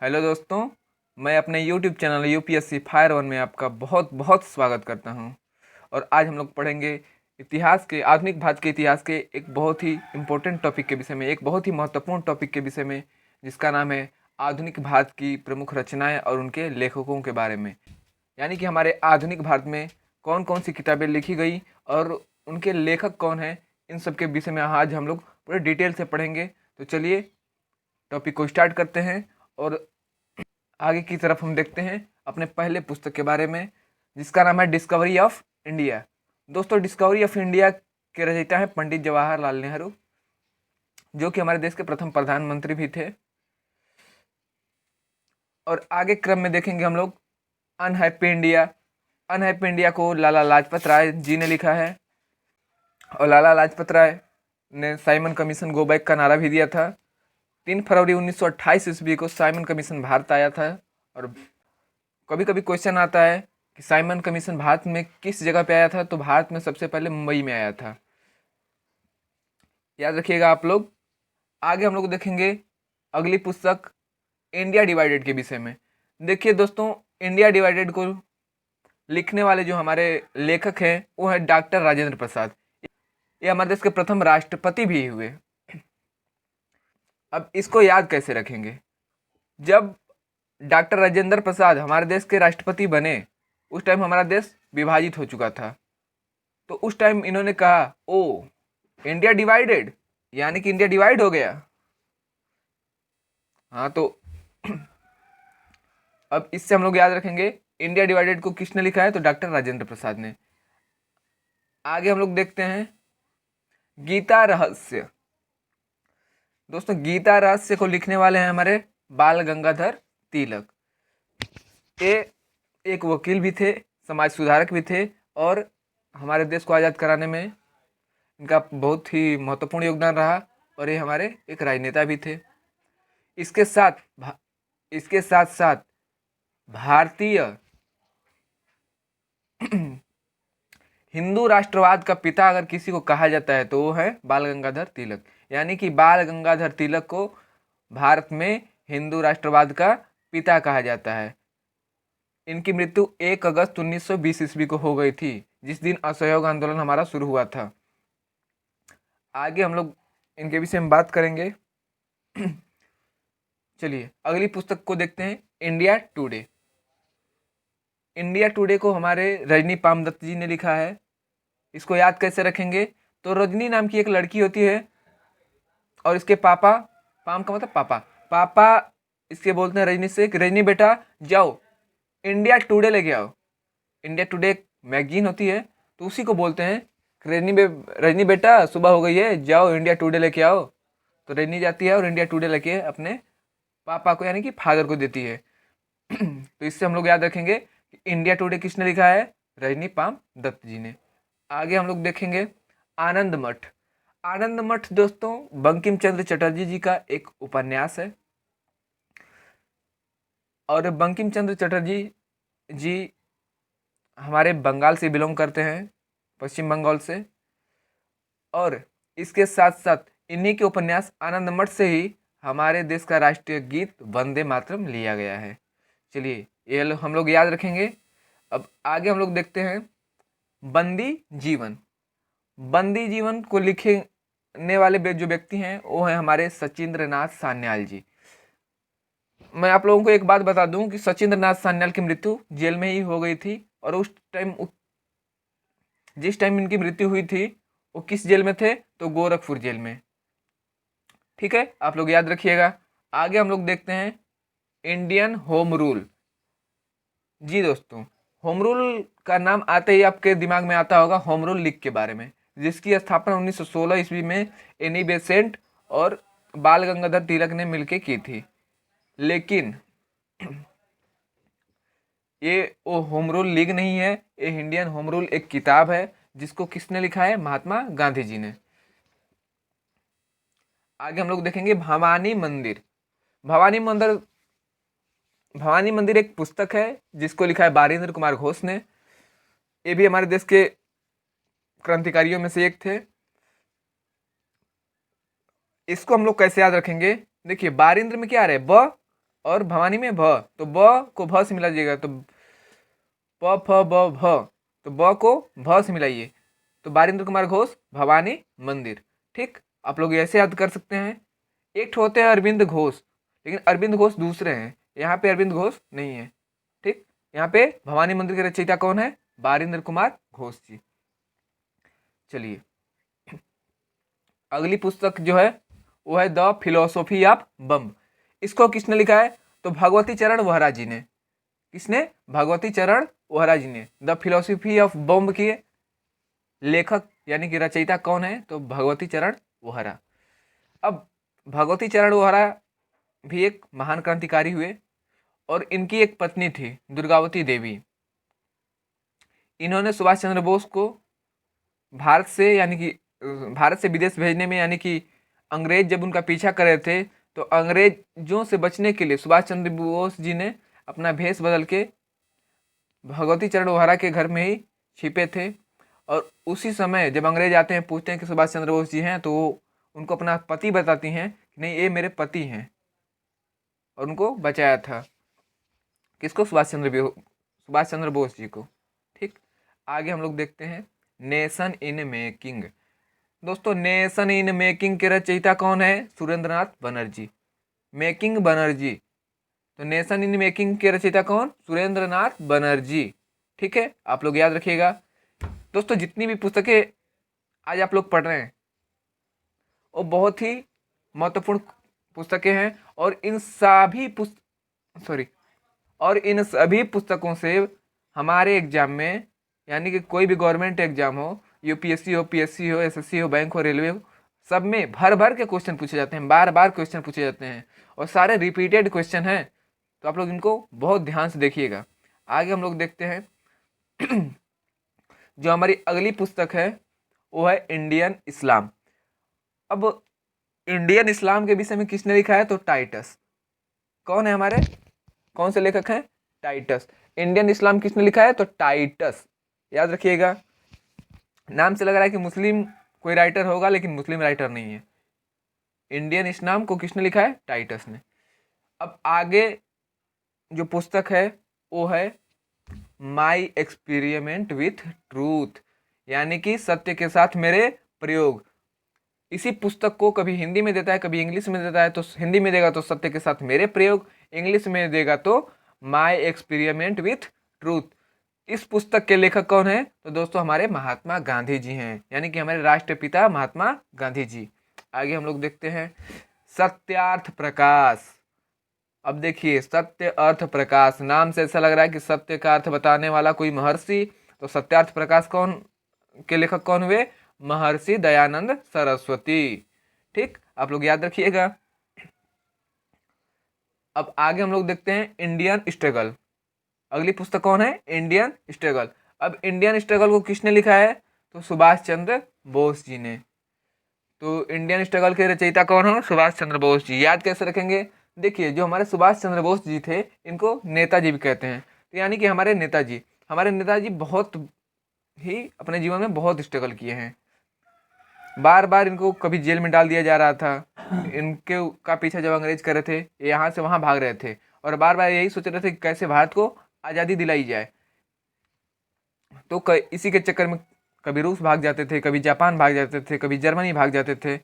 Hello दोस्तों, मैं अपने YouTube channel UPSC fire one में आपका बहुत बहुत स्वागत करता हूं। और आज हम लोग पढ़ेंगे इतिहास के आधुनिक भारत के इतिहास के एक बहुत ही इम्पोर्टेंट टॉपिक के विषय में, एक बहुत ही महत्वपूर्ण टॉपिक के विषय में, जिसका नाम है आधुनिक भारत की प्रमुख रचनाएं और उनके लेखकों के बारे में। यानी कि हमारे आधुनिक भारत में कौन कौन सी किताबें लिखी गई और उनके लेखक कौन हैं, इन सब के विषय में आज हम लोग पूरे डिटेल से पढ़ेंगे। तो चलिए टॉपिक को स्टार्ट करते हैं और आगे की तरफ हम देखते हैं अपने पहले पुस्तक के बारे में, जिसका नाम है डिस्कवरी ऑफ इंडिया। दोस्तों, डिस्कवरी ऑफ इंडिया के रचयिता हैं पंडित जवाहरलाल नेहरू, जो कि हमारे देश के प्रथम प्रधानमंत्री भी थे। और आगे क्रम में देखेंगे हम लोग अनहैप्पी इंडिया। अनहैप्पी इंडिया को लाला लाजपत राय जी ने लिखा है, और लाला लाजपत राय ने साइमन कमीशन गो बैक का नारा भी दिया था। 3 फरवरी 1928 ईस्वी को साइमन कमीशन भारत आया था। और कभी कभी क्वेश्चन आता है कि साइमन कमीशन भारत में किस जगह पे आया था, तो भारत में सबसे पहले मुंबई में आया था, याद रखिएगा आप लोग। आगे हम लोग देखेंगे अगली पुस्तक इंडिया डिवाइडेड के विषय में। देखिए दोस्तों, इंडिया डिवाइडेड को लिखने वाले जो हमारे लेखक हैं वो है डॉक्टर राजेंद्र प्रसाद। ये हमारे देश के प्रथम राष्ट्रपति भी हुए। अब इसको याद कैसे रखेंगे? जब डॉक्टर राजेंद्र प्रसाद हमारे देश के राष्ट्रपति बने, उस टाइम हमारा देश विभाजित हो चुका था। तो उस टाइम इन्होंने कहा, ओ इंडिया डिवाइडेड, यानी कि इंडिया डिवाइड हो गया। हाँ, तो अब इससे हम लोग याद रखेंगे इंडिया डिवाइडेड को किसने लिखा है, तो डॉक्टर राजेंद्र प्रसाद ने। आगे हम लोग देखते हैं गीता रहस्य। दोस्तों, गीता रहस्य को लिखने वाले हैं हमारे बाल गंगाधर तिलक। ये एक वकील भी थे, समाज सुधारक भी थे, और हमारे देश को आज़ाद कराने में इनका बहुत ही महत्वपूर्ण योगदान रहा। और ये हमारे एक राजनेता भी थे। इसके साथ साथ भारतीय हिंदू राष्ट्रवाद का पिता अगर किसी को कहा जाता है तो वो है बाल गंगाधर तिलक। यानी कि बाल गंगाधर तिलक को भारत में हिंदू राष्ट्रवाद का पिता कहा जाता है। इनकी मृत्यु 1 अगस्त 1920 ईस्वी को हो गई थी, जिस दिन असहयोग आंदोलन हमारा शुरू हुआ था। आगे हम लोग इनके विषय में बात करेंगे। चलिए अगली पुस्तक को देखते हैं, इंडिया टुडे। इंडिया टुडे को हमारे रजनी पामदत्त जी ने लिखा है। इसको याद कैसे रखेंगे? तो रजनी नाम की एक लड़की होती है, और इसके पापा, पाम का मतलब पापा, पापा इसके बोलते हैं रजनी से कि रजनी बेटा जाओ इंडिया टुडे लेके आओ। इंडिया टुडे एक मैगजीन होती है, तो उसी को बोलते हैं रजनी बेटा सुबह हो गई है, जाओ इंडिया टुडे लेके आओ। तो रजनी जाती है और इंडिया टुडे लेके अपने पापा को यानी कि फादर को देती है। तो इससे हम लोग याद रखेंगे कि इंडिया टुडे किसने लिखा है? रजनी पाम दत्त जी ने। आगे हम लोग देखेंगे आनंद मठ। आनंद मठ दोस्तों बंकिम चंद्र चटर्जी जी का एक उपन्यास है। और बंकिम चंद्र चटर्जी जी हमारे बंगाल से बिलोंग करते हैं, पश्चिम बंगाल से। और इसके साथ साथ इन्हीं के उपन्यास आनंद मठ से ही हमारे देश का राष्ट्रीय गीत वंदे मातरम लिया गया है। चलिए ये हम लोग याद रखेंगे। अब आगे हम लोग देखते हैं बंदी जीवन। बंदी जीवन को लिखने वाले जो व्यक्ति हैं वो हैं हमारे सचिंद्र नाथ सान्याल जी। मैं आप लोगों को एक बात बता दूं कि सचिंद्र नाथ सान्याल की मृत्यु जेल में ही हो गई थी। और उस टाइम जिस टाइम इनकी मृत्यु हुई थी वो किस जेल में थे? तो गोरखपुर जेल में। ठीक है, आप लोग याद रखिएगा। आगे हम लोग देखते हैं इंडियन होम रूल। जी दोस्तों, होम रूल का नाम आते ही आपके दिमाग में आता होगा होम रूल लीग के बारे में, जिसकी स्थापना 1916 ईस्वी में एनी बेसेंट और बाल गंगाधर तिलक ने मिलकर की थी। लेकिन ये वो होम रूल लीग नहीं है, ये इंडियन होम रूल एक किताब है, जिसको किसने लिखा है? महात्मा गांधी जी ने। आगे हम लोग देखेंगे भवानी मंदिर। भवानी मंदिर भवानी मंदिर एक पुस्तक है जिसको लिखा है बारिंद्र कुमार घोष ने। ये भी हमारे देश के क्रांतिकारियों में से एक थे। इसको हम लोग कैसे याद रखेंगे? देखिए बारिंद्र में क्या आ रहा है? ब और भवानी में भ, तो ब को भ से मिला जाएगा, तो प फ ब भ, तो ब को भ से मिलाइए, तो बारिंद्र कुमार घोष भवानी मंदिर। ठीक, आप लोग ऐसे याद कर सकते हैं। एक ठो होते हैं अरविंद घोष, लेकिन अरविंद घोष दूसरे हैं, यहाँ पे अरविंद घोष नहीं है। ठीक, यहाँ पे भवानी मंदिर के रचयिता कौन है? बारिंद्र कुमार घोष जी। चलिए अगली पुस्तक जो है वो है द फिलोसॉफी ऑफ बम्ब। इसको किसने लिखा है? तो भगवती चरण वोहरा जी ने। किसने? भगवती चरण वोहरा जी ने। द फिलोसॉफी ऑफ बम्ब के लेखक यानी कि रचयिता कौन है? तो भगवती चरण वोहरा। अब भगवती चरण वोहरा भी एक महान क्रांतिकारी हुए और इनकी एक पत्नी थी दुर्गावती देवी। इन्होंने सुभाष चंद्र बोस को भारत से यानी कि भारत से विदेश भेजने में, यानी कि अंग्रेज जब उनका पीछा कर रहे थे तो अंग्रेजों से बचने के लिए सुभाष चंद्र बोस जी ने अपना भेष बदल के भगवती चरण वोहरा के घर में ही छिपे थे। और उसी समय जब अंग्रेज आते हैं, पूछते हैं कि सुभाष चंद्र बोस जी हैं, तो वो उनको अपना पति बताती हैं कि नहीं ये मेरे पति हैं, और उनको बचाया था। किसको? सुभाष चंद्र बोस जी को। ठीक, आगे हम लोग देखते हैं नेशन इन मेकिंग। दोस्तों नेशन इन मेकिंग के रचयिता कौन है? सुरेंद्रनाथ बनर्जी। मेकिंग बनर्जी, तो नेशन इन मेकिंग के रचयिता कौन? सुरेंद्रनाथ बनर्जी। ठीक है, आप लोग याद रखिएगा। दोस्तों जितनी भी पुस्तकें आज आप लोग पढ़ रहे हैं वो बहुत ही महत्वपूर्ण पुस्तकें हैं, और इन सभी पुस्तकों से हमारे एग्जाम में, यानी कि कोई भी गवर्नमेंट एग्जाम हो, यूपीएससी हो, पीएससी हो, एसएससी हो, बैंक हो, रेलवे हो, सब में भर भर के क्वेश्चन पूछे जाते हैं, बार बार क्वेश्चन पूछे जाते हैं, और सारे रिपीटेड क्वेश्चन हैं। तो आप लोग इनको बहुत ध्यान से देखिएगा। आगे हम लोग देखते हैं जो हमारी अगली पुस्तक है वो है इंडियन इस्लाम। अब इंडियन इस्लाम के विषय में किसने लिखा है? तो टाइटस। कौन है हमारे? कौन से लेखक हैं? टाइटस। इंडियन इस्लाम किसने लिखा है? तो टाइटस। याद रखिएगा, नाम से लग रहा है कि मुस्लिम कोई राइटर होगा, लेकिन मुस्लिम राइटर नहीं है। इंडियन इस्लाम को किसने लिखा है? टाइटस ने। अब आगे जो पुस्तक है वो है माई एक्सपेरिमेंट विथ ट्रूथ, यानी कि सत्य के साथ मेरे प्रयोग। इसी पुस्तक को कभी हिंदी में देता है, कभी इंग्लिश में देता है। तो हिंदी में देगा तो सत्य के साथ मेरे प्रयोग, इंग्लिश में देगा तो माई एक्सपेरिमेंट विथ ट्रूथ। इस पुस्तक के लेखक कौन है? तो दोस्तों हमारे महात्मा गांधी जी हैं, यानी कि हमारे राष्ट्रपिता महात्मा गांधी जी। आगे हम लोग देखते हैं सत्यार्थ प्रकाश। अब देखिए सत्य अर्थ प्रकाश, नाम से ऐसा लग रहा है कि सत्य का अर्थ बताने वाला कोई महर्षि। तो सत्यार्थ प्रकाश कौन के लेखक कौन हुए? महर्षि दयानंद सरस्वती। ठीक, आप लोग याद रखिएगा। अब आगे हम लोग देखते हैं इंडियन स्ट्रगल। अगली पुस्तक कौन है? Indian struggle. अब इंडियन स्ट्रगल को किसने लिखा है? तो सुभाष चंद्र बोस जी ने। तो इंडियन स्ट्रगल के रचयिता कौन हो? सुभाष चंद्र बोस जी। याद कैसे रखेंगे? देखिए जो हमारे सुभाष चंद्र बोस जी थे इनको नेताजी भी कहते हैं। तो यानी कि हमारे नेताजी बहुत ही अपने जीवन में बहुत स्ट्रगल किए हैं। बार बार इनको कभी जेल में डाल दिया जा रहा था, इनके का पीछा जब अंग्रेज कर रहे थे, यहाँ से वहाँ भाग रहे थे, और बार बार यही सोच रहे थे कि कैसे भारत को आज़ादी दिलाई जाए। तो इसी के चक्कर में कभी रूस भाग जाते थे, कभी जापान भाग जाते थे, कभी जर्मनी भाग जाते थे।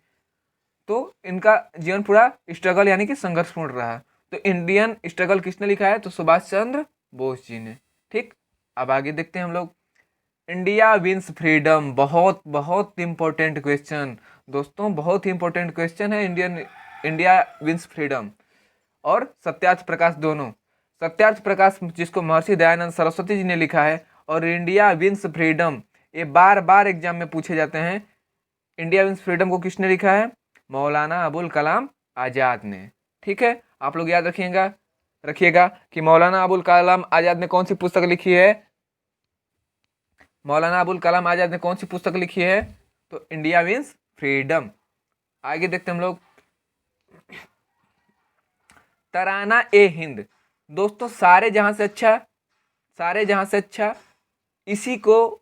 तो इनका जीवन पूरा स्ट्रगल यानी कि संघर्षपूर्ण रहा। तो इंडियन स्ट्रगल किसने लिखा है? तो सुभाष चंद्र बोस जी ने। ठीक, अब आगे देखते हैं हम लोग इंडिया विंस फ्रीडम। बहुत बहुत इंपॉर्टेंट क्वेश्चन दोस्तों, बहुत ही इंपॉर्टेंट क्वेश्चन है इंडिया विंस फ्रीडम और सत्यार्थ प्रकाश दोनों। सत्यार्थ प्रकाश जिसको महर्षि दयानंद सरस्वती जी ने लिखा है, और इंडिया विंस फ्रीडम ये बार बार एग्जाम में पूछे जाते हैं। इंडिया विंस फ्रीडम को किसने लिखा है? मौलाना अबुल कलाम आज़ाद ने। ठीक है, आप लोग याद रखिएगा कि मौलाना अबुल कलाम आज़ाद ने कौन सी पुस्तक लिखी है? मौलाना अबुल कलाम आज़ाद ने कौन सी पुस्तक लिखी है? तो इंडिया विंस फ्रीडम। आगे देखते हैं हम लोग तराना ए हिंद। दोस्तों सारे जहां से अच्छा इसी को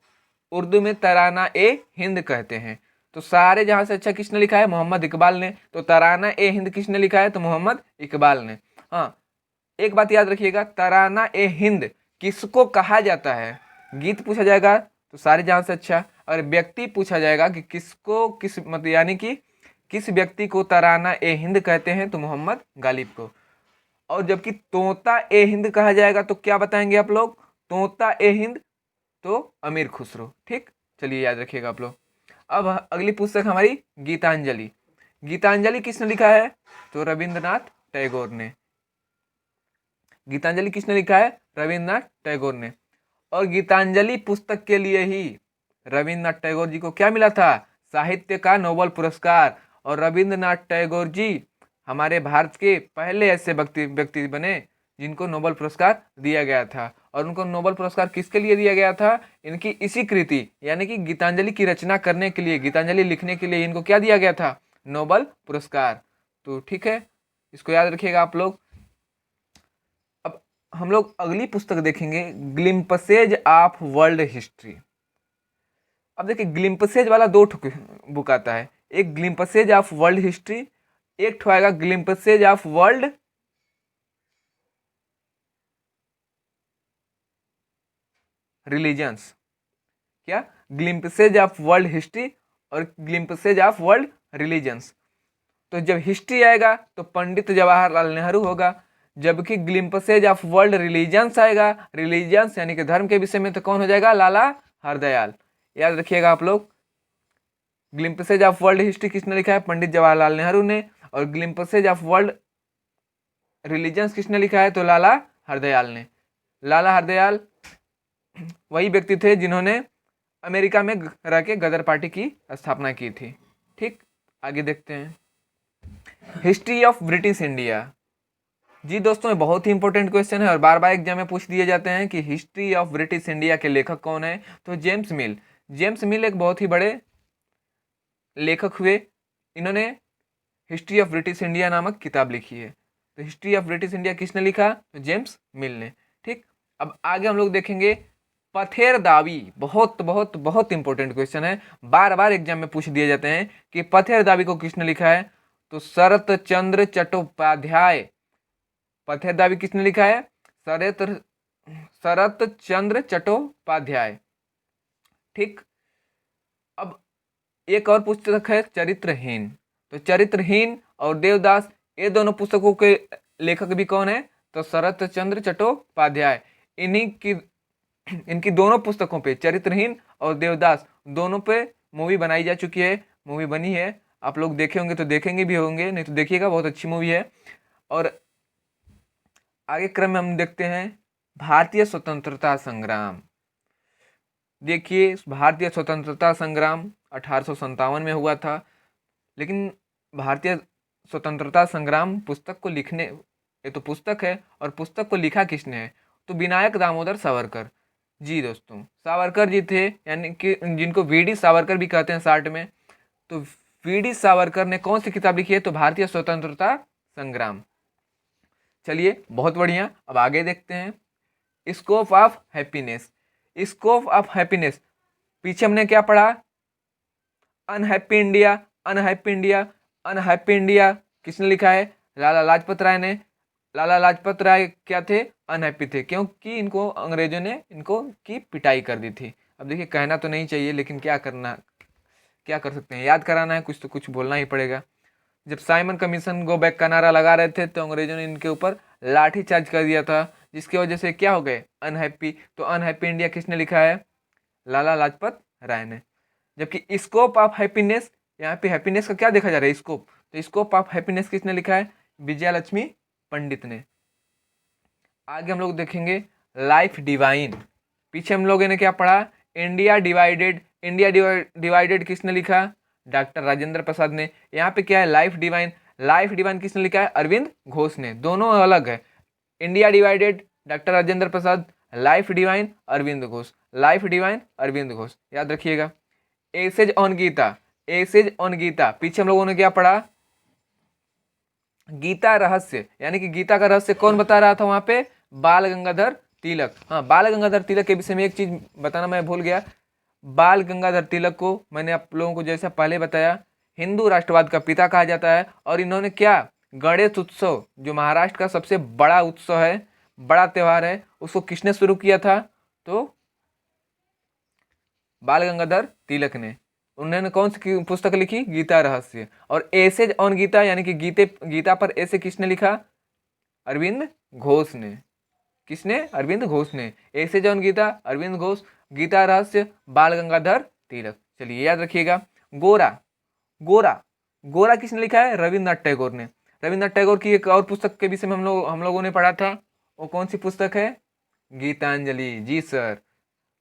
उर्दू में तराना ए हिंद कहते हैं। तो सारे जहां से अच्छा किसने लिखा है? मोहम्मद इकबाल ने। तो तराना ए हिंद किसने लिखा है? तो मोहम्मद इकबाल ने। हाँ, एक बात याद रखिएगा, तराना ए हिंद किसको कहा जाता है? गीत पूछा जाएगा तो सारे जहां से अच्छा, और व्यक्ति पूछा जाएगा कि किसको, किस मतलब यानी कि किस व्यक्ति को तराना ए हिंद कहते हैं, तो मोहम्मद गालिब को। और जबकि तोता ए हिंद कहा जाएगा तो क्या बताएंगे आप लोग? तोता ए हिंद तो अमीर खुसरो। ठीक, चलिए याद रखिएगा आप लोग। अब अगली पुस्तक हमारी गीतांजलि। गीतांजलि किसने लिखा है? तो रविंद्रनाथ टैगोर ने। गीतांजलि किसने लिखा है? रविंद्रनाथ टैगोर ने। और गीतांजलि पुस्तक के लिए ही रविंद्रनाथ टैगोर जी को क्या मिला था? साहित्य का नोबेल पुरस्कार। और रविंद्रनाथ टैगोर जी हमारे भारत के पहले ऐसे व्यक्ति बने जिनको नोबेल पुरस्कार दिया गया था। और उनको नोबेल पुरस्कार किसके लिए दिया गया था? इनकी इसी कृति यानी कि गीतांजलि की रचना करने के लिए, गीतांजलि लिखने के लिए इनको क्या दिया गया था? नोबेल पुरस्कार। तो ठीक है, इसको याद रखिएगा आप लोग। अब हम लोग अगली पुस्तक देखेंगे, ग्लिम्पसेज ऑफ वर्ल्ड हिस्ट्री। अब देखिए, ग्लिम्पसेज वाला दो बुक आता है, एक ग्लिम्पसेज ऑफ वर्ल्ड हिस्ट्री, एक ठो आएगा ग्लिम्पसेज ऑफ वर्ल्ड रिलीजन्स। क्या? ग्लिम्पसेज ऑफ वर्ल्ड हिस्ट्री और ग्लिम्पसेज ऑफ वर्ल्ड रिलीजन्स। तो जब हिस्ट्री आएगा तो पंडित जवाहरलाल नेहरू होगा, जबकि ग्लिम्पसेज ऑफ वर्ल्ड रिलीजन्स आएगा, रिलीजन्स यानी कि धर्म के विषय में, तो कौन हो जाएगा? लाला हरदयाल। याद रखिएगा आप लोग, ग्लिम्पसेज ऑफ वर्ल्ड हिस्ट्री किसने लिखा है? पंडित जवाहरलाल नेहरू ने। और ग्लिम्पसेज ऑफ वर्ल्ड रिलीजन्स किसने लिखा है? तो लाला हरदयाल ने। लाला हरदयाल वही व्यक्ति थे जिन्होंने अमेरिका में रह के गदर पार्टी की स्थापना की थी। ठीक, आगे देखते हैं, हिस्ट्री ऑफ ब्रिटिश इंडिया। जी दोस्तों, ये बहुत ही इंपॉर्टेंट क्वेश्चन है और बार बार एग्जाम में पूछ दिए जाते हैं कि हिस्ट्री ऑफ ब्रिटिश इंडिया के लेखक कौन है? तो जेम्स मिल। जेम्स मिल एक बहुत ही बड़े लेखक हुए, इन्होंने हिस्ट्री ऑफ ब्रिटिश इंडिया नामक किताब लिखी है। तो हिस्ट्री ऑफ ब्रिटिश इंडिया किसने लिखा? तो जेम्स मिल ने। ठीक, अब आगे हम लोग देखेंगे पथेर दावी। बहुत बहुत बहुत इंपॉर्टेंट क्वेश्चन है, बार बार एग्जाम में पूछ दिए जाते हैं कि पथेर दावी को किसने लिखा है? तो शरत चंद्र चट्टोपाध्याय। पथेर दावी किसने लिखा है? शरत चंद्र चट्टोपाध्याय। ठीक, अब एक और पुस्तक है चरित्रहीन। तो चरित्रहीन और देवदास, ये दोनों पुस्तकों के लेखक भी कौन है? तो शरत चंद्र चट्टोपाध्याय। इनकी दोनों पुस्तकों पे, चरित्रहीन और देवदास, दोनों पे मूवी बनाई जा चुकी है, मूवी बनी है। आप लोग देखे होंगे तो देखेंगे भी होंगे, नहीं तो देखिएगा, बहुत अच्छी मूवी है। और आगे क्रम में हम देखते हैं भारतीय स्वतंत्रता संग्राम। देखिए, भारतीय स्वतंत्रता संग्राम 1857 में हुआ था, लेकिन भारतीय स्वतंत्रता संग्राम पुस्तक को लिखने, ये तो पुस्तक है और पुस्तक को लिखा किसने है? तो विनायक दामोदर सावरकर। जी दोस्तों, सावरकर जी थे, यानी कि जिनको वीडी सावरकर भी कहते हैं शार्ट में। तो वीडी सावरकर ने कौन सी किताब लिखी है? तो भारतीय स्वतंत्रता संग्राम। चलिए, बहुत बढ़िया। अब आगे देखते हैं scope of happiness. Scope of happiness, पीछे हमने क्या पढ़ा? Unhappy India, unhappy India, unhappy India किसने लिखा है? लाला लाजपत राय ने। लाला लाजपत राय क्या थे? अनहैप्पी थे, क्योंकि इनको अंग्रेजों ने इनको की पिटाई कर दी थी। अब देखिए, कहना तो नहीं चाहिए, लेकिन क्या करना, क्या कर सकते हैं, याद कराना है कुछ तो कुछ बोलना ही पड़ेगा। जब साइमन कमीशन गो बैक का नारा लगा रहे थे तो अंग्रेजों ने इनके ऊपर लाठी चार्ज कर दिया था, जिसकी वजह से क्या हो गए? अनहैप्पी। तो अनहैप्पी इंडिया किसने लिखा है? लाला लाजपत राय ने। जबकि स्कोप ऑफ हैप्पीनेस, यहाँ पे हैप्पीनेस का क्या देखा जा रहा है? स्कोप। तो स्कोप ऑफ हैप्पीनेस किसने लिखा है? विजया लक्ष्मी पंडित ने। आगे हम लोग देखेंगे लाइफ डिवाइन। पीछे हम लोगों ने क्या पढ़ा? India divided. इंडिया डिवाइडेड किसने लिखा? डॉक्टर राजेंद्र प्रसाद ने। यहाँ पे क्या है? Life divine. लाइफ डिवाइन किसने लिखा है? अरविंद घोष ने। दोनों अलग है, India divided doctor Rajendra Prasad, life divine Arvind Ghosh. Life divine Arvind Ghosh, याद रखिएगा। Essays on Gita. Essays on Gita, पीछे हम लोगों ने क्या पढ़ा? गीता रहस्य, यानी कि गीता का रहस्य कौन बता रहा था वहां पे? बाल गंगाधर तिलक। हाँ, बाल गंगाधर तिलक के विषय में एक चीज बताना मैं भूल गया। बाल गंगाधर तिलक को मैंने आप लोगों को जैसा पहले बताया, हिंदू राष्ट्रवाद का पिता कहा जाता है। और इन्होंने क्या गणेश उत्सव जो महाराष्ट्र का सबसे बड़ा उत्सव है, बड़ा त्यौहार है, उसको किसने शुरू किया था? तो बाल गंगाधर तिलक ने। उन्होंने कौन सी पुस्तक लिखी? गीता रहस्य। और एसेज ऑन गीता यानी कि गीता पर ऐसे किसने लिखा? अरविंद घोष ने। किसने? अरविंद घोष ने। एसेज ऑन गीता अरविंद घोष, गीता रहस्य बाल गंगाधर तिलक। चलिए याद रखिएगा। गोरा, गोरा, गोरा किसने लिखा है? रविन्द्रनाथ टैगोर ने। रविन्द्रनाथ टैगोर की एक और पुस्तक के विषय में हम लोगों ने पढ़ा था, वो कौन सी पुस्तक है? गीतांजलि। जी सर,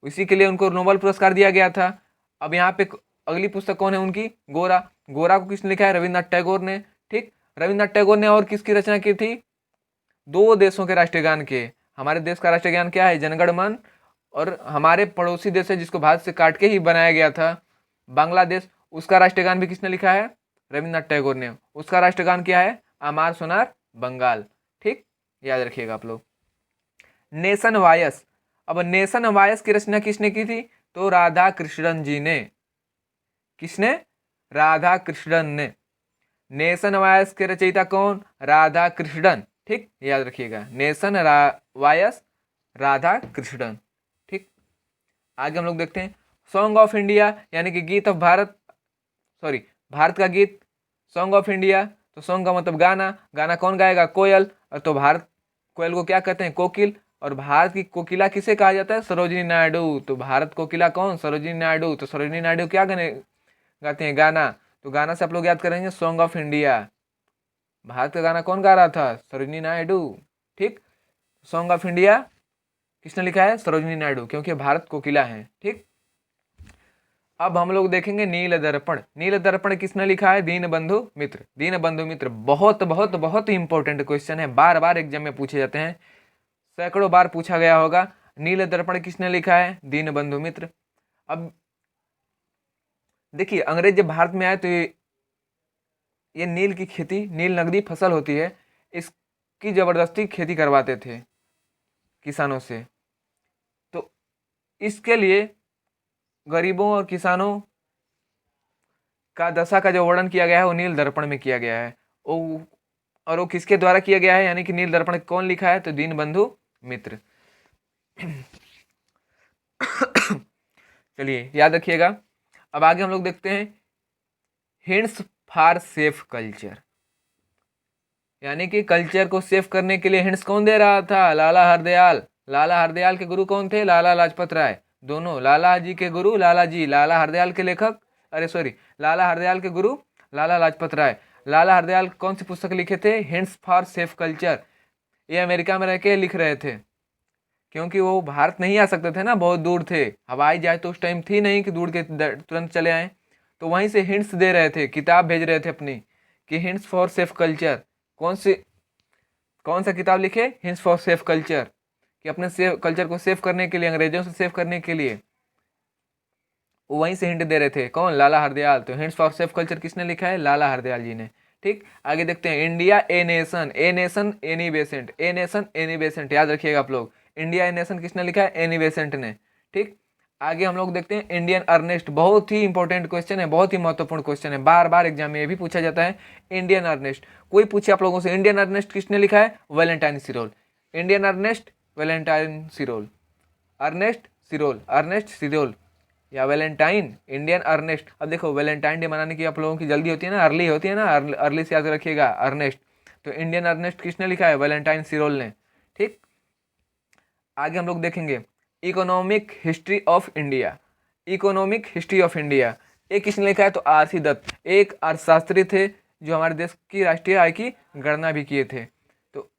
इसी के लिए उनको नोबेल पुरस्कार दिया गया था। अब यहाँ पे अगली पुस्तक कौन है उनकी? गोरा। गोरा को किसने लिखा है? रविन्द्रनाथ टैगोर ने। ठीक, रविन्द्रनाथ टैगोर ने और किसकी रचना की थी? दो देशों के राष्ट्रगान के। हमारे देश का राष्ट्रगान क्या है? जनगण मन। और हमारे पड़ोसी देश है जिसको भारत से काट के ही बनाया गया था, बांग्लादेश, उसका राष्ट्रगान भी किसने लिखा है? रविन्द्रनाथ टैगोर ने। उसका राष्ट्रगान क्या है? आमार सोनार बंगाल। ठीक, याद रखिएगा आप लोग। Nation Voice. अब नेशन वायस की रचना किसने की थी? तो राधा कृष्णन जी ने। किसने? राधा कृष्णन ने। नेशन वायस के रचयिता कौन? राधा कृष्णन। ठीक, याद रखिएगा। Nation Voice Radhakrishnan. ठीक, आगे हम लोग देखते हैं सॉन्ग ऑफ इंडिया यानी कि गीत ऑफ भारत, सॉरी भारत का गीत, सॉन्ग ऑफ इंडिया। तो सॉन्ग का मतलब गाना, गाना कौन गाएगा? कोयल। और तो भारत, कोयल को क्या कहते हैं? कोकिल। और भारत की कोकिला किसे कहा जाता है? सरोजिनी नायडू। तो भारत कोकिला कौन? सरोजिनी नायडू। तो सरोजिनी नायडू क्या गाने गाते हैं? गाना। तो गाना से आप लोग याद करेंगे सॉन्ग ऑफ इंडिया। भारत का गाना कौन गा रहा था? सरोजिनी नायडू। ठीक, सॉन्ग ऑफ इंडिया किसने लिखा है? सरोजिनी नायडू, क्योंकि भारत कोकिला है। ठीक, अब हम लोग देखेंगे नील दर्पण। नील दर्पण किसने लिखा है? दीनबंधु मित्र। दीनबंधु मित्र बहुत बहुत बहुत ही इंपॉर्टेंट क्वेश्चन है, बार बार एग्जाम में पूछे जाते हैं, सैकड़ों बार पूछा गया होगा। नील दर्पण किसने लिखा है? दीनबंधु मित्र। अब देखिए, अंग्रेज जब भारत में आए तो ये नील की खेती, नील नगदी फसल होती है, इसकी जबरदस्ती खेती करवाते थे किसानों से। तो इसके लिए गरीबों और किसानों का दशा का जो वर्णन किया गया है वो नील दर्पण में किया गया है। और वो किसके द्वारा किया गया है? यानी कि नील दर्पण कौन लिखा है? तो दीनबंधु मित्र। चलिए याद रखिएगा। अब आगे हम लोग देखते हैं हिंट्स फॉर सेफ कल्चर, यानी कि कल्चर को सेफ करने के लिए हिंट्स कौन दे रहा था? लाला हरदयाल। लाला हरदयाल के गुरु कौन थे? लाला लाजपत राय। दोनों, लाला जी के गुरु लाला जी, लाला हरदयाल के लेखक, अरे सॉरी, लाला हरदयाल के गुरु लाला लाजपत राय। लाला हरदयाल कौन सी पुस्तक लिखे थे? Hints for safe culture. ये अमेरिका में रह के लिख रहे थे, क्योंकि वो भारत नहीं आ सकते थे ना, बहुत दूर थे, हवाई जहाज तो उस टाइम थी नहीं कि दूर के तुरंत चले आए। तो वहीं से हिंट्स दे रहे थे, किताब भेज रहे थे अपनी कि हिंट्स फॉर सेफ कल्चर। कौन सा किताब लिखे? हिंट्स फॉर सेफ कल्चर, कि अपने सेफ कल्चर को सेफ करने के लिए, अंग्रेजों से सेफ करने के लिए वो वहीं से हिंट दे रहे थे। कौन? लाला हरदयाल। तो हिंट्स फॉर सेफ कल्चर किसने लिखा है? लाला हरदयाल जी ने। ठीक, आगे देखते हैं India a nation. A nation Annie Besant. A nation Annie Besant, याद रखिएगा आप लोग। इंडिया ए नेशन किसने लिखा है? एनी बेसेंट ने। ठीक, आगे हम लोग देखते हैं इंडियन अर्नेस्ट। बहुत ही इंपॉर्टेंट क्वेश्चन है, बहुत ही महत्वपूर्ण क्वेश्चन है, बार बार एग्जाम में ये भी पूछा जाता है। इंडियन अर्नेस्ट, कोई पूछे आप लोगों से इंडियन अर्नेस्ट किसने लिखा है? Valentine सिरोल। Indian Ernest Valentine सिरोल। Ernest सिरोल, Ernest सिरोल या वैलेंटाइन, इंडियन अर्नेस्ट। अब देखो, वैलेंटाइन डे मनाने की आप लोगों की जल्दी होती है ना, अर्ली होती है ना, अर्ली से याद रखिएगा अर्नेस्ट। तो इंडियन अर्नेस्ट किसने लिखा है? वैलेंटाइन सिरोल ने। ठीक, आगे हम लोग देखेंगे economic history of India. Economic history of India ये किसने लिखा है? तो आर.सी. दत्त, एक अर्थशास्त्री थे जो हमारे देश की राष्ट्रीय आय की गणना भी किए थे। तो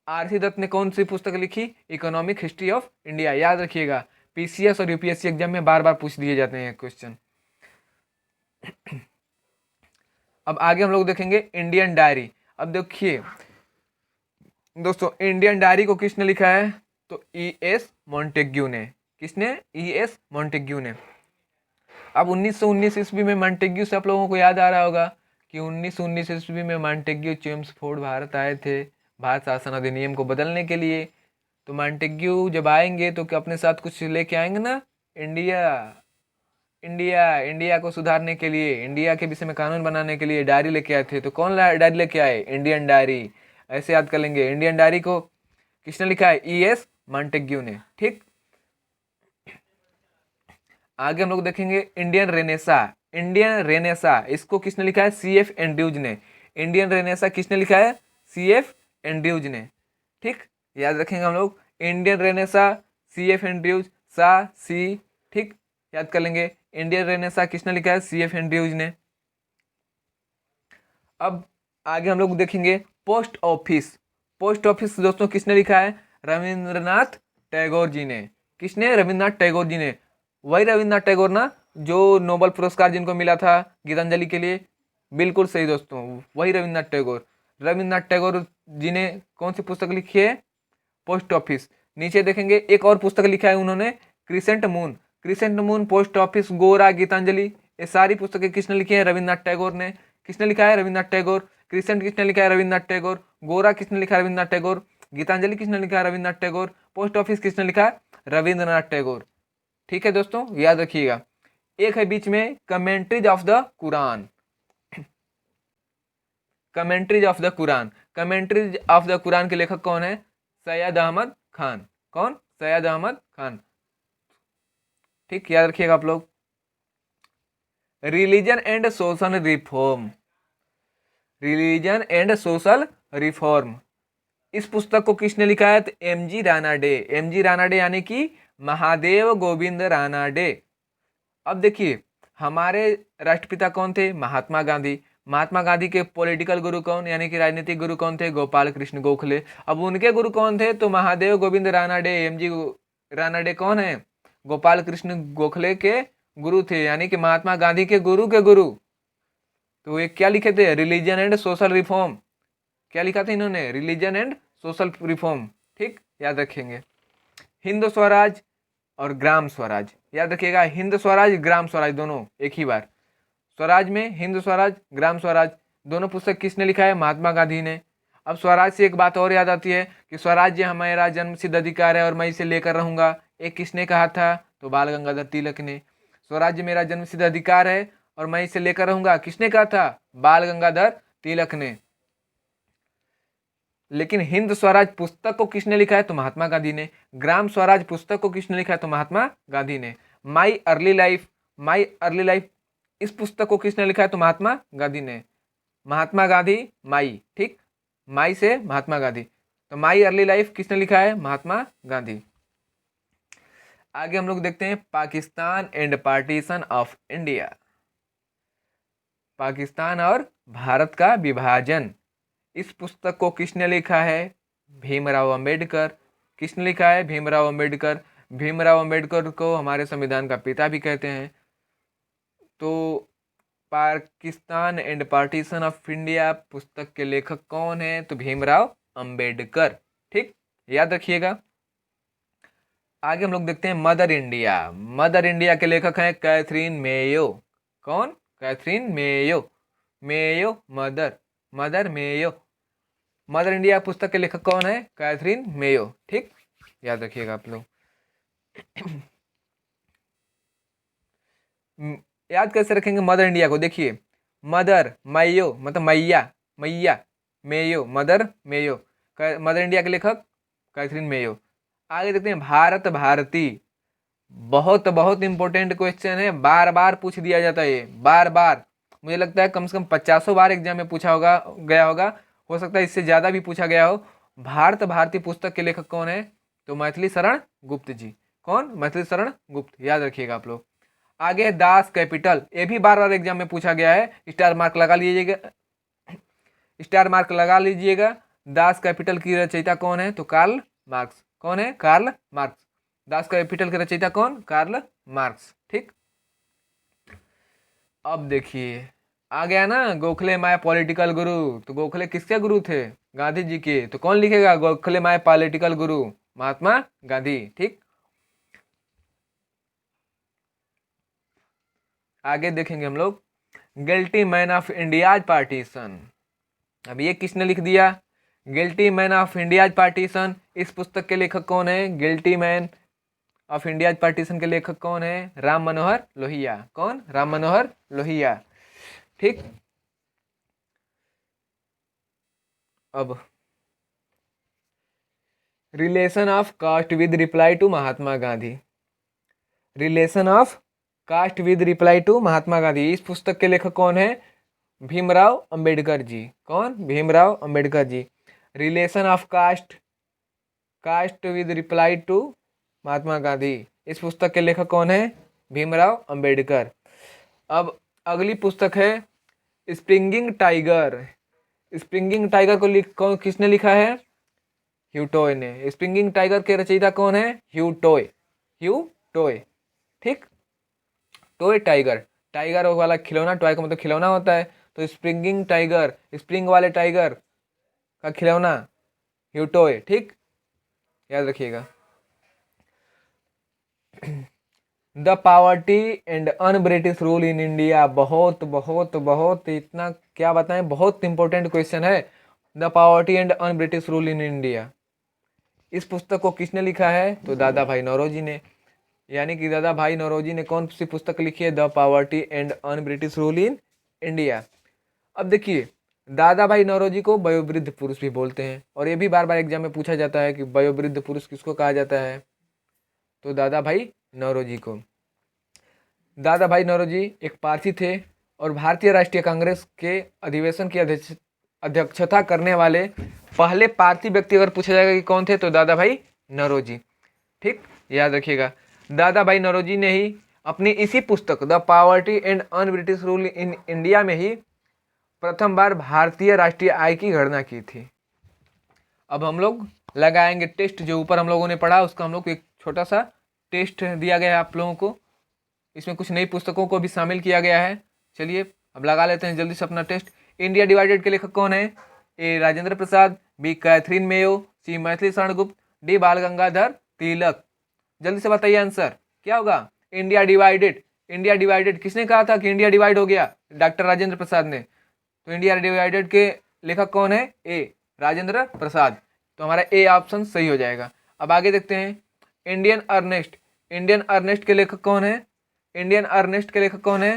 आर.सी. दत्त ने कौन सी पुस्तक लिखी? Economic history of India. याद रखिएगा, पीसीएस और यूपीएससी एग्जाम में बार बार पूछ दिए जाते हैं क्वेश्चन। अब आगे हम लोग देखेंगे इंडियन डायरी। अब देखिए दोस्तों, इंडियन डायरी को किसने लिखा है? तो ई.एस. मॉन्टेग्यू ने। किसने? ई.एस. मॉन्टेग्यू ने। अब 1919 ईस्वी में मॉन्टेग्यू से आप लोगों को याद आ रहा होगा कि 1919 ईस्वी में मॉन्टेग्यू चेम्सफोर्ड भारत आए थे भारत शासन अधिनियम को बदलने के लिए। तो मॉन्टेग्यू जब आएंगे तो क्या अपने साथ कुछ लेके आएंगे ना? इंडिया इंडिया को सुधारने के लिए, इंडिया के विषय में कानून बनाने के लिए डायरी लेके आए थे। तो कौन डायरी लेके आए? Indian diary. ऐसे याद कर लेंगे। इंडियन डायरी को किसने लिखा है? E.S. मॉन्टेग्यू ने। ठीक, आगे हम लोग देखेंगे इंडियन रेनेसा। इंडियन रेनेसा इसको किसने लिखा है? C.F. एंड्रयूज ने। इंडियन रेनेसा किसने लिखा है? C.F. एंड्रयूज ने। ठीक, याद रखेंगे हम लोग इंडियन रेनेसा, C.F. एंड्रयूज, सी। ठीक, याद कर लेंगे इंडियन रेनेसा किसने लिखा है? C.F. एंड्रयूज ने। अब आगे हम लोग देखेंगे पोस्ट ऑफिस। पोस्ट ऑफिस दोस्तों किसने लिखा है? रविंद्रनाथ टैगोर जी ने। किसने? रविंद्रनाथ टैगोर जी ने। वही रविंद्रनाथ टैगोर ना, जो नोबेल पुरस्कार जिनको मिला था गीतांजलि के लिए। बिल्कुल सही दोस्तों, वही रविंद्रनाथ टैगोर। रविंद्रनाथ टैगोर जी ने कौन सी पुस्तक लिखी है? Post office. नीचे देखेंगे एक और पुस्तक लिखा है उन्होंने, crescent moon. Crescent moon, post office, गोरा, गीतांजलि, ये सारी पुस्तकें किसने लिखी है? रविंद्रनाथ टैगोर ने। किसने लिखा है? रविंद्रनाथ टैगोर। क्रिसेंट किसने लिखा है? रविंद्रनाथ टैगोर। गोरा किसने लिखा है? रविंद्रनाथ टैगोर। गीतांजलि किसने लिखा है? रविंद्रनाथ टैगोर। पोस्ट ऑफिस किसने लिखा है? रविंद्रनाथ टैगोर। ठीक है दोस्तों, याद रखिएगा। एक है बीच में commentaries of the Quran. Commentaries of the Quran. Commentaries of the Quran के लेखक कौन है? सैयद अहमद खान। कौन? सैयद अहमद खान। ठीक, याद रखिएगा आप लोग। Religion and social reform. Religion and social reform, इस पुस्तक को किसने लिखा है? तो M.G. रानाडे। M.G. रानाडे यानी कि महादेव गोविंद रानाडे। अब देखिए, हमारे राष्ट्रपिता कौन थे? महात्मा गांधी। महात्मा गांधी के पॉलिटिकल गुरु कौन, यानी कि राजनीतिक गुरु कौन थे? गोपाल कृष्ण गोखले। अब उनके गुरु कौन थे? तो महादेव गोविंद रानाडे। M.G. रानाडे कौन है? गोपाल कृष्ण गोखले के गुरु थे, यानी कि महात्मा गांधी के गुरु के गुरु। तो ये क्या लिखे थे? Religion and social reform. क्या लिखा था इन्होंने? Religion and social reform. ठीक, याद रखेंगे। हिंद स्वराज और ग्राम स्वराज, याद रखिएगा। हिंद स्वराज, ग्राम स्वराज, दोनों एक ही बार। स्वराज में हिंद स्वराज, ग्राम स्वराज, दोनों पुस्तक किसने लिखा है? महात्मा गांधी ने। अब स्वराज से एक बात और याद आती है कि स्वराज्य हमारा जन्मसिद्ध अधिकार है और मैं इसे लेकर रहूंगा। एक किसने कहा था? तो बाल गंगाधर तिलक ने। स्वराज्य मेरा जन्मसिद्ध अधिकार है और मैं इसे लेकर रहूंगा, किसने कहा था? बाल गंगाधर तिलक ने। लेकिन हिंद स्वराज पुस्तक को किसने लिखा है? तो महात्मा गांधी ने। ग्राम स्वराज पुस्तक को किसने लिखा है? तो महात्मा गांधी ने। My early life, my early life, इस पुस्तक को किसने लिखा है? तो महात्मा गांधी ने। महात्मा गांधी, माई। ठीक, माई से महात्मा गांधी। तो माई अर्ली लाइफ किसने लिखा है? महात्मा गांधी। आगे हम लोग देखते हैं Pakistan and partition of India. Pakistan और भारत का विभाजन, इस पुस्तक को किसने लिखा है? भीमराव अंबेडकर। किसने लिखा है? भीमराव अंबेडकर। भीमराव अंबेडकर को हमारे संविधान का पिता भी कहते हैं। तो Pakistan and partition of India पुस्तक के लेखक कौन है? तो भीमराव अंबेडकर। ठीक, याद रखिएगा। आगे हम लोग देखते हैं मदर इंडिया। मदर इंडिया के लेखक हैं कैथरीन मेयो। कौन? Catherine Mayo. Mayo mother, mother Mayo. Mother India पुस्तक के लेखक कौन है? Catherine Mayo. ठीक, याद रखिएगा आप लोग। याद कैसे रखेंगे मदर इंडिया को? देखिए, मदर, मैयो मतलब मैया, मैया, Mayo, mother Mayo. Mother India के लेखक कैथरीन मेयो। आगे देखते हैं भारत भारती। बहुत बहुत इंपॉर्टेंट क्वेश्चन है, बार बार पूछ दिया जाता है ये, बार बार। मुझे लगता है कम से कम 50 बार एग्जाम में पूछा होगा, गया होगा। हो सकता है इससे ज़्यादा भी पूछा गया हो। भारत भारती पुस्तक के लेखक कौन है? तो मैथिली शरण गुप्त जी। कौन? मैथिली शरण गुप्त, याद रखिएगा आप लोग। आगे है दास कैपिटल, ये भी बार बार एग्जाम में पूछा गया है, स्टार मार्क लगा लीजिएगा, स्टार मार्क लगा लीजिएगा। दास कैपिटल की रचयिता कौन है? तो कार्ल मार्क्स। कौन है? Karl Marx. दास कैपिटल के रचयिता कौन? Karl Marx. ठीक, अब देखिए आ गया ना गोखले माय पॉलिटिकल गुरु। तो गोखले किसके गुरु थे? गांधी जी के। तो कौन लिखेगा गोखले माय पॉलिटिकल गुरु? महात्मा गांधी। ठीक, आगे देखेंगे हम लोग guilty man of India's partition. अब ये किसने लिख दिया? Guilty man of India's partition. इस पुस्तक के लेखक कौन है? Guilty man of India partition के लेखक कौन है? राम मनोहर लोहिया। कौन? राम मनोहर लोहिया। ठीक। अब relation of caste with reply to Mahatma Gandhi. Relation of caste with reply to Mahatma Gandhi, इस पुस्तक के लेखक कौन है? भीमराव अंबेडकर जी। कौन? Bhimrao Ambedkar ji. Relation of caste caste with reply to Mahatma Gandhi, इस पुस्तक के लेखक कौन है? भीमराव अंबेडकर। अब अगली पुस्तक है स्प्रिंगिंग टाइगर। स्प्रिंगिंग टाइगर को किसने लिखा है? ह्यू टॉय ने। स्प्रिंगिंग टाइगर के रचयिता कौन है? ह्यू टॉय। ह्यू टॉय। ठीक। टॉय टाइगर, टाइगर वाला खिलौना, टॉय का मतलब खिलौना होता है, तो स्प्रिंगिंग टाइगर, स्प्रिंग वाले टाइगर का खिलौना ह्यू टॉय। ठीक, याद रखिएगा। The poverty and un British rule in India, बहुत बहुत बहुत, इतना क्या बताएं, बहुत इंपॉर्टेंट क्वेश्चन है। The poverty and un British rule in India, इस पुस्तक को किसने लिखा है? तो दादा भाई नौरोजी ने। यानी कि दादा भाई नौरोजी ने कौन सी पुस्तक लिखी है? The poverty and un British rule in India. अब देखिए, दादा भाई नौरोजी को वयोवृद्ध पुरुष भी बोलते हैं, और ये भी बार बार एग्जाम में पूछा जाता है कि वयोवृद्ध पुरुष किसको कहा जाता है? तो दादा भाई नौरोजी को। दादा भाई नौरोजी एक पारसी थे और भारतीय राष्ट्रीय कांग्रेस के अधिवेशन की अध्यक्षता करने वाले पहले पारसी व्यक्ति अगर पूछा जाएगा कि कौन थे, तो दादा भाई नौरोजी। ठीक, याद रखिएगा। दादा भाई नौरोजी ने ही अपनी इसी पुस्तक the poverty and un British rule in India में ही प्रथम बार भारतीय राष्ट्रीय आय की गणना की थी। अब हम लोग लगाएंगे टेस्ट, जो ऊपर हम लोगों ने पढ़ा उसका हम लोग को एक छोटा सा टेस्ट दिया गया है आप लोगों को। इसमें कुछ नई पुस्तकों को भी शामिल किया गया है। चलिए अब लगा लेते हैं जल्दी से अपना टेस्ट। इंडिया डिवाइडेड के लेखक कौन है? ए Rajendra Prasad, B Catherine Mayo, सी मैथिली शरण गुप्त, डी बाल गंगाधर तिलक। जल्दी से बताइए आंसर क्या होगा? India divided. इंडिया डिवाइडेड किसने कहा था कि इंडिया डिवाइड हो गया? डॉक्टर राजेंद्र प्रसाद ने। तो इंडिया डिवाइडेड के लेखक कौन है? ए राजेंद्र प्रसाद। तो हमारा ए ऑप्शन सही हो जाएगा। अब आगे देखते हैं इंडियन अर्नेस्ट। इंडियन अर्नेस्ट के लेखक कौन है? इंडियन अर्नेस्ट के लेखक कौन है?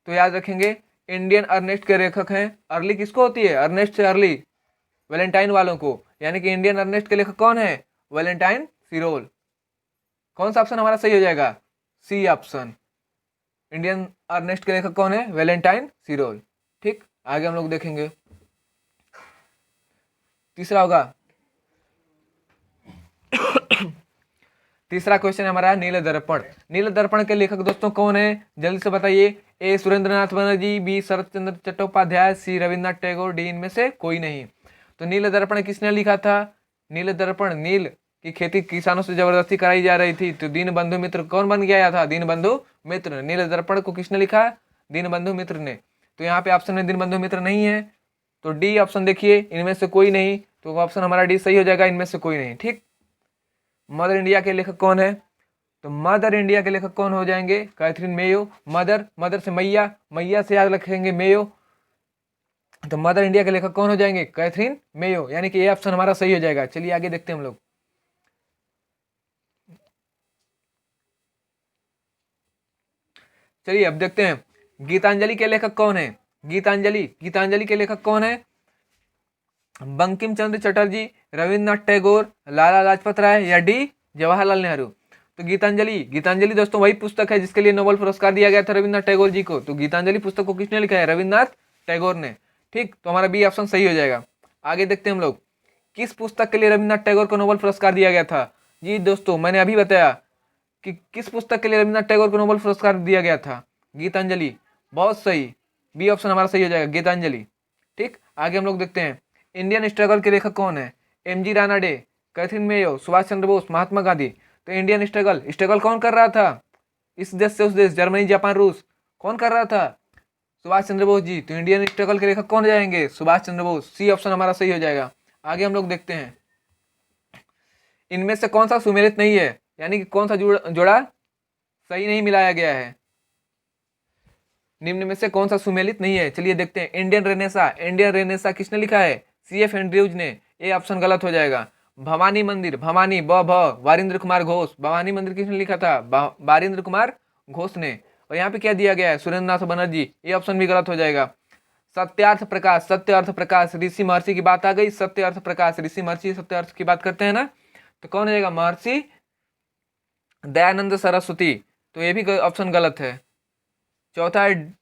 तो याद रखेंगे इंडियन अर्नेस्ट के लेखक हैं, अर्ली किसको होती है? अर्नेस्ट से अर्ली, वैलेंटाइन वालों को। यानी कि इंडियन अर्नेस्ट के लेखक कौन है? वैलेंटाइन सिरोल। कौन सा ऑप्शन हमारा सही हो जाएगा? C option. इंडियन अर्नेस्ट के लेखक कौन है? वैलेंटाइन सिरोल। ठीक, आगे हम लोग देखेंगे। तीसरा होगा तीसरा क्वेश्चन हमारा नील दर्पण। नील दर्पण के लेखक दोस्तों कौन है? जल्दी से बताइए। ए सुरेंद्रनाथ बनर्जी, बी शरत चंद्र चट्टोपाध्याय, सी रविन्द्रनाथ टैगोर, डी इनमें से कोई नहीं। तो नील दर्पण किसने लिखा था? नील दर्पण, नील की खेती किसानों से जबरदस्ती कराई जा रही थी, तो दीनबंधु मित्र कौन बन गया था? दीनबंधु मित्र। नील दर्पण को किसने लिखा? दीनबंधु मित्र ने। तो यहाँ पे ऑप्शन में दीनबंधु मित्र नहीं है, तो डी ऑप्शन देखिए, इनमें से कोई नहीं, तो ऑप्शन हमारा डी सही हो जाएगा, इनमें से कोई नहीं। ठीक। मदर इंडिया के लेखक कौन है? तो मदर इंडिया के लेखक कौन हो जाएंगे? Catherine Mayo. मदर, मदर से मैया, मैया से याद रखेंगे मेयो, तो मदर इंडिया के लेखक कौन हो जाएंगे? Catherine Mayo. यानी कि ये ऑप्शन हमारा सही हो जाएगा। चलिए आगे देखते हैं हम लोग। चलिए अब देखते हैं गीतांजलि के लेखक कौन है? गीतांजलि, गीतांजलि के लेखक कौन है? बंकिम चंद्र चटर्जी, रविन्द्रनाथ टैगोर, लाला लाजपत राय, या डी जवाहरलाल नेहरू। तो गीतांजलि, गीतांजलि दोस्तों वही पुस्तक है जिसके लिए नोबेल पुरस्कार दिया गया था रविन्द्रनाथ टैगोर जी को। तो गीतांजलि पुस्तक को किसने लिखा है? रविन्द्रनाथ टैगोर ने। ठीक, तो हमारा बी ऑप्शन सही हो जाएगा। आगे देखते हैं हम लोग, किस पुस्तक के लिए रविन्द्रनाथ टैगोर को नोबेल पुरस्कार दिया गया था? जी दोस्तों मैंने अभी बताया कि किस पुस्तक के लिए रविन्द्रनाथ टैगोर को नोबेल पुरस्कार दिया गया था? गीतांजलि। बहुत सही, बी ऑप्शन हमारा सही हो जाएगा, गीतांजलि। ठीक, आगे हम लोग देखते हैं इंडियन स्ट्रगल के लेखक कौन है? M G Ranade, Katherine Mayo, Subhash Chandra Bose, Mahatma Gandhi. तो इंडियन स्ट्रगल, स्ट्रगल कौन कर रहा था? इस देश से उस देश, जर्मनी, जापान, रूस, कौन कर रहा था? सुभाष चंद्र बोस जी। तो इंडियन स्ट्रगल के लेखक कौन जाएंगे? सुभाष चंद्र बोस। सी ऑप्शन हमारा सही हो जाएगा। आगे हम लोग देखते हैं इनमें से कौन सा सुमेलित नहीं है, यानी कि कौन सा जोड़ा सही नहीं मिलाया गया है। निम्न में से कौन सा सुमेलित नहीं है? चलिए देखते हैं। इंडियन रेनेसा, इंडियन रेनेसा किसने लिखा है? सी एफ एंड्रयूज ने। ए ऑप्शन गलत हो जाएगा। भवानी मंदिर, भवानी ब भ वारिंद्र कुमार घोष, भवानी मंदिर किसने लिखा था? वारिंद्र कुमार घोष ने। और यहाँ पे क्या दिया गया है? सुरेंद्र नाथ बनर्जी। ये ऑप्शन भी गलत हो जाएगा। सत्यार्थ प्रकाश, सत्य अर्थ प्रकाश, ऋषि महर्षि की बात आ गई। सत्य अर्थ प्रकाश, ऋषि महर्षि सत्य अर्थ की बात करते हैं ना, तो कौन हो जाएगा? महर्षि दयानंद सरस्वती। तो ये भी ऑप्शन गलत है। चौथा है,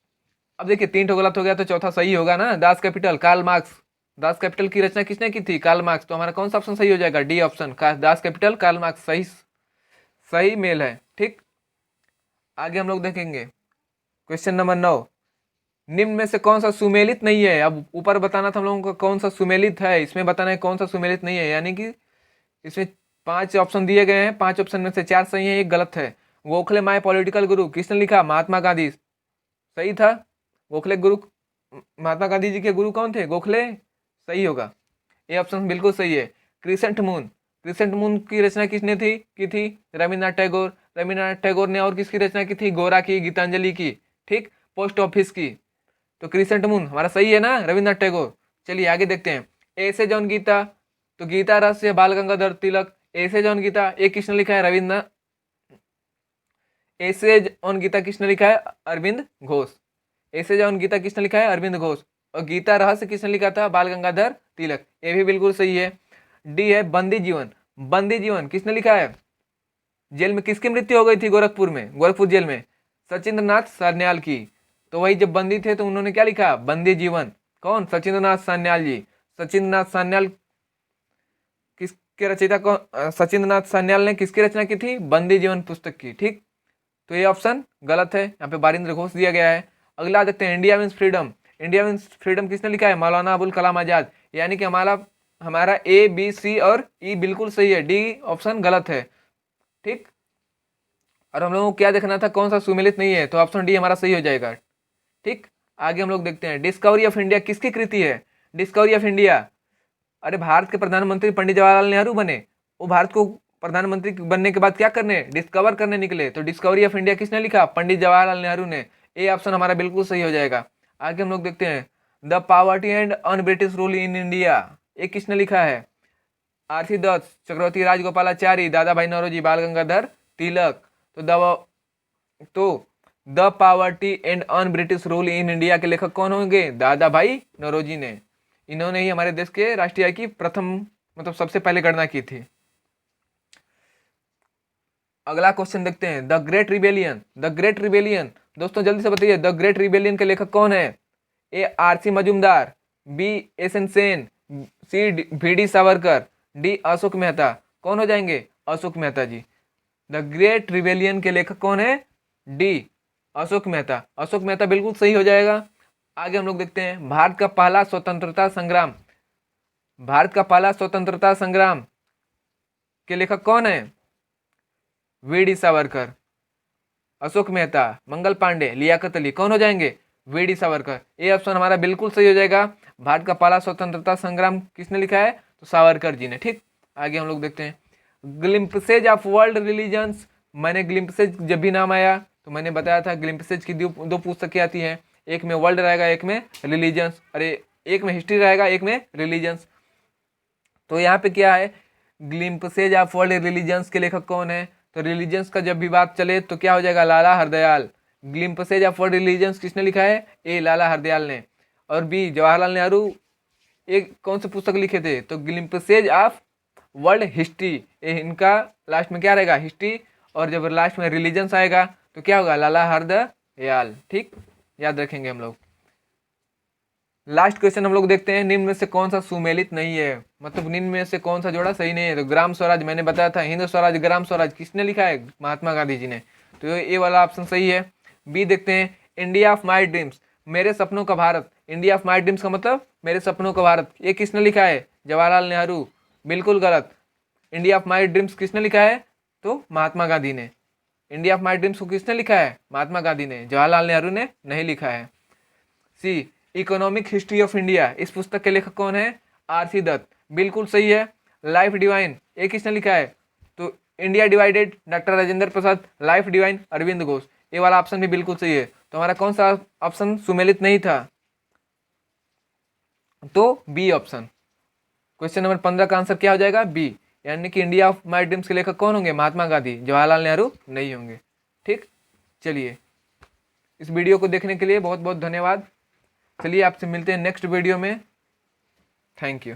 अब देखिए 3 गलत हो गया तो चौथा सही होगा ना। Das Capital, Karl Marx. Das Capital की रचना किसने की थी? Karl Marx. तो हमारा कौन सा ऑप्शन सही हो जाएगा? डी ऑप्शन का, दास कैपिटल कार्ल मार्क्स सही सही मेल है। ठीक, आगे हम लोग देखेंगे क्वेश्चन नंबर 9। निम्न में से कौन सा सुमेलित नहीं है? अब ऊपर बताना था हम लोगों को कौन सा सुमेलित है, इसमें बताना है कौन सा सुमेलित नहीं है। यानी कि इसमें 5 ऑप्शन दिए गए हैं, 5 ऑप्शन में से 4 सही है, 1 गलत है। गोखले माय पॉलिटिकल गुरु किसने लिखा? महात्मा गांधी। सही था। गोखले गुरु, महात्मा गांधी जी के गुरु कौन थे? गोखले। सही होगा, ये ऑप्शन बिल्कुल सही है। क्रिसेंट मून, क्रिसेंट मून की रचना किसने की थी? रविन्द्रनाथ टैगोर। रविन्द्रनाथ टैगोर ने और किसकी रचना की थी? गोरा की, गीतांजलि की। ठीक, पोस्ट ऑफिस की। तो क्रिसेंट मून हमारा सही है ना, रविन्द्रनाथ टैगोर। चलिए आगे देखते हैं। ऐसे जौन गीता, तो गीता रहस्य बाल गंगाधर तिलक। ऐसे जौन गीता, ये किसने लिखा है? रविन्द्र। ऐसे जौन गीता किसने लिखा है? अरविंद घोष। ऐसे जौन गीता किसने लिखा है? अरविंद घोष। और गीता रहस्य किसने लिखा था? बाल गंगाधर तिलक। ये भी बिल्कुल सही है। डी है बंदी जीवन। बंदी जीवन किसने लिखा है? जेल में किसकी मृत्यु हो गई थी? गोरखपुर में, गोरखपुर जेल में सचिंद्र नाथ सान्याल की। तो वही जब बंदी थे तो उन्होंने क्या लिखा? बंदी जीवन। कौन? सचिंद्र नाथ सान्याल जी। सचिंद्र नाथ सान्याल किसके रचयिता? कौन? सचिंद्र नाथ सान्याल ने किसकी रचना की थी? बंदी जीवन पुस्तक की। ठीक, तो ये ऑप्शन गलत है, यहाँ पे बारिंद्र घोष दिया गया है। अगला देखते हैं, India means freedom. India means freedom किसने लिखा है? मौलाना अबुल कलाम आजाद। यानी कि हमारा हमारा ए बी सी और ई बिल्कुल सही है, डी ऑप्शन गलत है। ठीक, और हम लोगों को क्या देखना था? कौन सा सुमेलित नहीं है, तो ऑप्शन डी हमारा सही हो जाएगा। ठीक, आगे हम लोग देखते हैं, डिस्कवरी ऑफ इंडिया किसकी कृति है? डिस्कवरी ऑफ इंडिया, अरे भारत के प्रधानमंत्री पंडित जवाहरलाल नेहरू बने, वो भारत को प्रधानमंत्री बनने के बाद क्या करने? डिस्कवर करने निकले। तो डिस्कवरी ऑफ इंडिया किसने लिखा? पंडित जवाहरलाल नेहरू ने। ये ऑप्शन हमारा बिल्कुल सही हो जाएगा। आगे हम लोग देखते हैं, the poverty and un British rule in India, ये किसने लिखा है? आरसी दत्त, चक्रवर्ती राजगोपालाचारी, दादा भाई नौरोजी, बाल गंगाधर तिलक। तो the poverty and un British rule in India के लेखक कौन होंगे? दादा भाई नौरोजी ने। इन्होंने ही हमारे देश के राष्ट्रीय आय की प्रथम, मतलब सबसे पहले गणना की थी। अगला क्वेश्चन देखते हैं, the great rebellion. The great rebellion, दोस्तों जल्दी से बताइए, द ग्रेट रिबेलियन के लेखक कौन है? A R C Majumdar, B S N Sen, C V D Savarkar, D Ashok Mehta. कौन हो जाएंगे? Ashok Mehta ji. The great rebellion के लेखक कौन है? डी अशोक मेहता। अशोक मेहता बिल्कुल सही हो जाएगा। आगे हम लोग देखते हैं, भारत का पहला स्वतंत्रता संग्राम। भारत का पहला स्वतंत्रता संग्राम के लेखक कौन है? V D Savarkar, Ashok Mehta, Mangal Pandey, Liaquat Ali. कौन हो जाएंगे? V D Savarkar. ये ऑप्शन हमारा बिल्कुल सही हो जाएगा। भारत का पहला स्वतंत्रता संग्राम किसने लिखा है? तो सावरकर जी ने। ठीक, आगे हम लोग देखते हैं, ग्लिम्पसेज ऑफ वर्ल्ड रिलीजन्स। मैंने ग्लिम्पसेज जब भी नाम आया तो मैंने बताया था ग्लिम्पसेज की दो पुस्तकें आती हैं, एक में वर्ल्ड रहेगा, एक में रिलीजन्स, अरे एक में हिस्ट्री रहेगा, एक में रिलीजन्स। तो यहाँ पे क्या है? ग्लिम्पसेज ऑफ वर्ल्ड रिलीजन्स के लेखक कौन है? तो रिलीजन्स का जब भी बात चले तो क्या हो जाएगा? लाला Hardayal. Glimpses of world religions किसने लिखा है? ए लाला हरदयाल ने। और बी जवाहरलाल नेहरू, एक कौन सी पुस्तक लिखे थे? तो ग्लिम्पसेज ऑफ वर्ल्ड हिस्ट्री। इनका लास्ट में क्या रहेगा? हिस्ट्री। और जब लास्ट में रिलीजन्स आएगा तो क्या होगा? लाला हरदयाल। ठीक, याद रखेंगे हम लोग। लास्ट क्वेश्चन हम लोग देखते हैं, निम्न में से कौन सा सुमेलित नहीं है, मतलब निम्न में से कौन सा जोड़ा सही नहीं है? तो ग्राम स्वराज मैंने बताया था, हिंद स्वराज ग्राम स्वराज किसने लिखा है? महात्मा गांधी जी ने। तो ये वाला ऑप्शन सही है। बी देखते हैं, इंडिया ऑफ माई ड्रीम्स, मेरे सपनों का Bharat. India of my dreams का मतलब मेरे सपनों का भारत, ये किसने लिखा है? जवाहरलाल नेहरू। बिल्कुल गलत। इंडिया ऑफ माई ड्रीम्स किसने लिखा है? तो महात्मा गांधी ने। इंडिया ऑफ माई ड्रीम्स को किसने लिखा है? महात्मा गांधी ने। जवाहरलाल नेहरू ने नहीं लिखा है। सी इकोनॉमिक हिस्ट्री ऑफ इंडिया, इस पुस्तक के लेखक कौन है? आरसी दत्त। बिल्कुल सही है। लाइफ डिवाइन, ये किसने लिखा है? तो India divided, doctor Rajendra Prasad. Life divine, Arvind Ghosh. ये वाला ऑप्शन भी बिल्कुल सही है। तो हमारा कौन सा ऑप्शन सुमेलित नहीं था? तो बी ऑप्शन। क्वेश्चन नंबर 15 का आंसर क्या हो जाएगा? बी। यानी कि इंडिया ऑफ माय ड्रीम्स के लेखक कौन होंगे? महात्मा गांधी, जवाहरलाल नेहरू नहीं होंगे। ठीक, चलिए इस वीडियो को देखने के लिए बहुत बहुत धन्यवाद। चलिए आपसे मिलते हैं नेक्स्ट वीडियो में। Thank you.